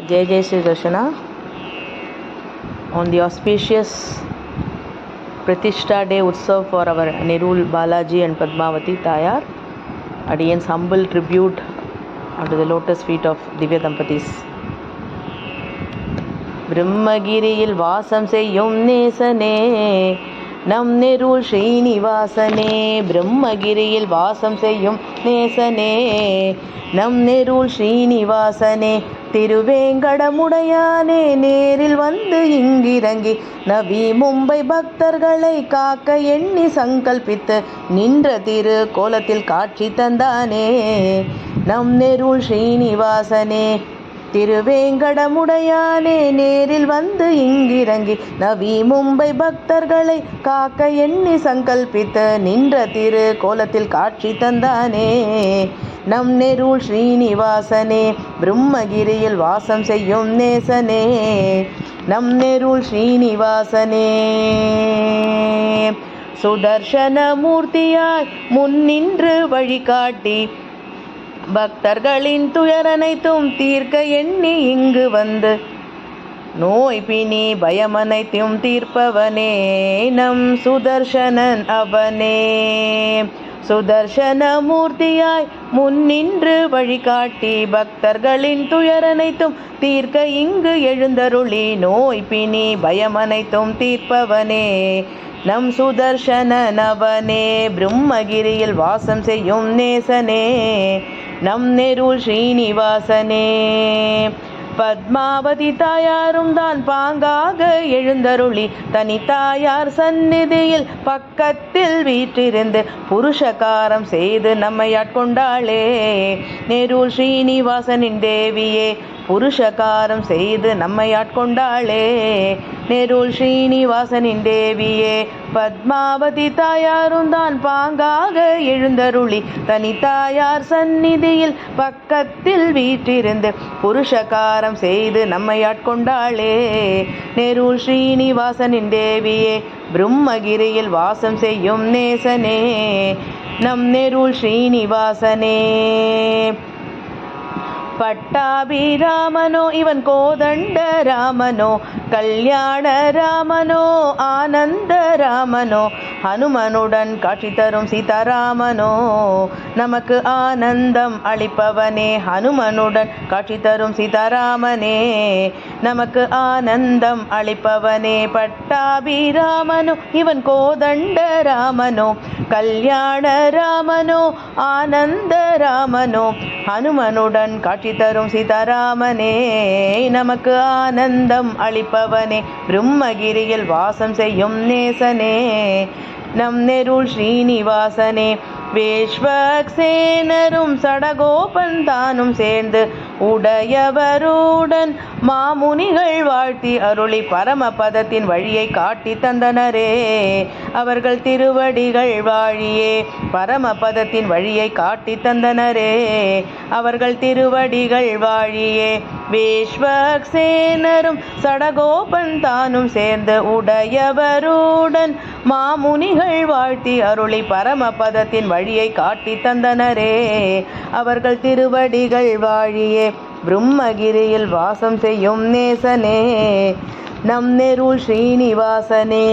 Jai Jai Sri Darshana. On the auspicious Pratishtha Day Utsav for our Nerul Balaji and Padmavati Tayar, Adiyan's humble tribute unto the lotus feet of Divya Dampatis. பிரம்மகிரியில் வாசம் செய்யும் நேசனே நம் நெருள் ஸ்ரீனிவாசனே. பிரம்மகிரியில் வாசம் செய்யும் நேசனே நம் நெருள் ஸ்ரீனிவாசனே. திருவேங்கடமுடையானே நேரில் வந்து இங்கிறங்கி நவி மும்பை பக்தர்களை காக்க எண்ணி சங்கல்பித்து நின்ற திரு கோலத்தில் காட்சி தந்தானே நம் நெருள் ஸ்ரீனிவாசனே. திருவேங்கடமுடையானே நேரில் வந்து இங்கிறங்கி நவி மும்பை பக்தர்களை காக்க எண்ணி சங்கல்பித்து நின்ற திரு கோலத்தில் காட்சி தந்தானே நம் நெருள் ஸ்ரீனிவாசனே. பிரம்மகிரியில் வாசம் செய்யும் நேசனே நம் நெருள் ஸ்ரீனிவாசனே. சுதர்சன மூர்த்தியாய் முன்னின்று வழிகாட்டி பக்தர்களின் துயரனைத்தும் தீர்க்க எண்ணி இங்கு வந்து நோய் பிணி பயமனைத்தும் தீர்ப்பவனே நம் சுதர்சனன் அவனே. சுதர்சன மூர்த்தியாய் முன்னின்று வழிகாட்டி பக்தர்களின் துயரனைத்தும் தீர்க்க இங்கு எழுந்தருளி நோய் பிணி பயமனைத்தும் தீர்ப்பவனே நம் சுதர்சனன் அவனே. பிரம்மகிரியில் வாசம் செய்யும் நேசனே நம் நெருள் ஸ்ரீனிவாசனே. பத்மாவதி தாயாரும் தான் பாங்காக எழுந்தருளி தனித்தாயார் சந்நிதியில் பக்கத்தில் வீற்றிருந்து புருஷகாரம் செய்து நம்மை ஆட்கொண்டாளே நெருள் ஸ்ரீனிவாசனின் தேவியே. புருஷகாரம் செய்து நம்மை ஆட்கொண்டாளே நெருள் ஸ்ரீனிவாசனின் தேவியே. பத்மாவதி தாயாரும் தான் பாங்காக எழுந்தருளி தனித்தாயார் சந்நிதியில் பக்கத்தில் வீற்றிருந்து புருஷகாரம் செய்து நம்மை ஆட்கொண்டாளே நெருள் ஸ்ரீனிவாசனின் தேவியே. பிரம்மகிரியில் வாசம் செய்யும் நேசனே நம் நெருள் ஸ்ரீனிவாசனே. பட்டாபிராமனோ இவன் கோதண்ட ராமனோ கல்யாண ராமனோ ஆனந்த ராமனோ ஹனுமனுடன் காட்சி தரும் சீதாராமனோ நமக்கு ஆனந்தம் அளிப்பவனே. ஹனுமனுடன் காட்சி தரும் சீதாராமனே நமக்கு ஆனந்தம் அளிப்பவனே. பட்டாபிராமனோ இவன் கோதண்ட ராமனோ கல்யாண ராமனோ ஆனந்த ராமனோ ஹனுமனுடன் காட்சி தரும் சீதாராமனே நமக்கு ஆனந்தம் அளிப்பவனே. பிரம்மகிரியில் வாசம் செய்யும் நேசனே நம் நெருள் ஸ்ரீனிவாசனே. வேஷ்வக்சேனரும் சடகோபன் தானும் சேர்ந்து உடையவருடன் மாமுனிகள் வாழ்த்தி அருளி பரமபதத்தின் வழியை காட்டி தந்தனரே அவர்கள் திருவடிகள் வாழியே. பரமபதத்தின் வழியை காட்டி தந்தனரே அவர்கள் திருவடிகள் வாழியே. வேஷ்வக்சேனரும் சடகோபன் தானும் சேர்ந்து உடையவருடன் மாமுனிகள் வாழ்த்தி அருளி பரமபதத்தின் வழியை காட்டி தந்தனரே அவர்கள் திருவடிகள் வாழியே. பிரம்மகிரியில் வாசம் செய்யும் நேசனே நம் நெருள் ஸ்ரீனிவாசனே.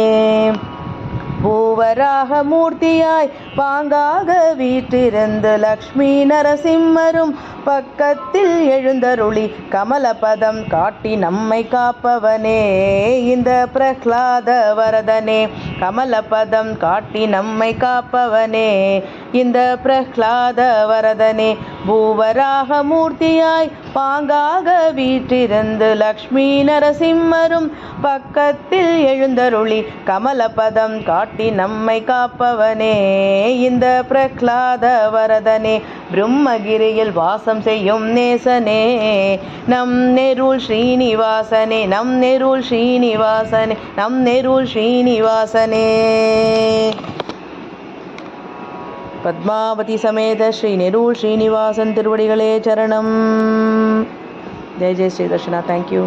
பூவராக மூர்த்தியாய் பாங்காக வீற்றிருந்து லக்ஷ்மி நரசிம்மரும் பக்கத்தில் எழுந்தருளி கமலபதம் காட்டி நம்மை காப்பவனே இந்த பிரஹ்லாத வரதனே. கமலபதம் காட்டி நம்மை காப்பவனே இந்த பிரஹ்லாத வரதனே. பூவராக மூர்த்தியாய் பாங்காக வீற்றிருந்து லக்ஷ்மி நரசிம்மரும் பக்கத்தில் எழுந்தருளி கமலபதம் காட்டி நம்மை காப்பவனே இந்த பிரஹ்லாத வரதனே. பிரம்மகிரியில் வாசம் செய்யும் நேசனே நம் நெருள் ஸ்ரீனிவாசனே நம் நெருள் ஸ்ரீனிவாசனே நம் நெருள் ஸ்ரீனிவாசனே. பத்மாவதி சமேத ஸ்ரீ நெருள் ஸ்ரீனிவாசன் திருவடிகளே சரணம். ஜெய் ஜெய் ஸ்ரீ தர்ஷனா. தேங்க்யூ.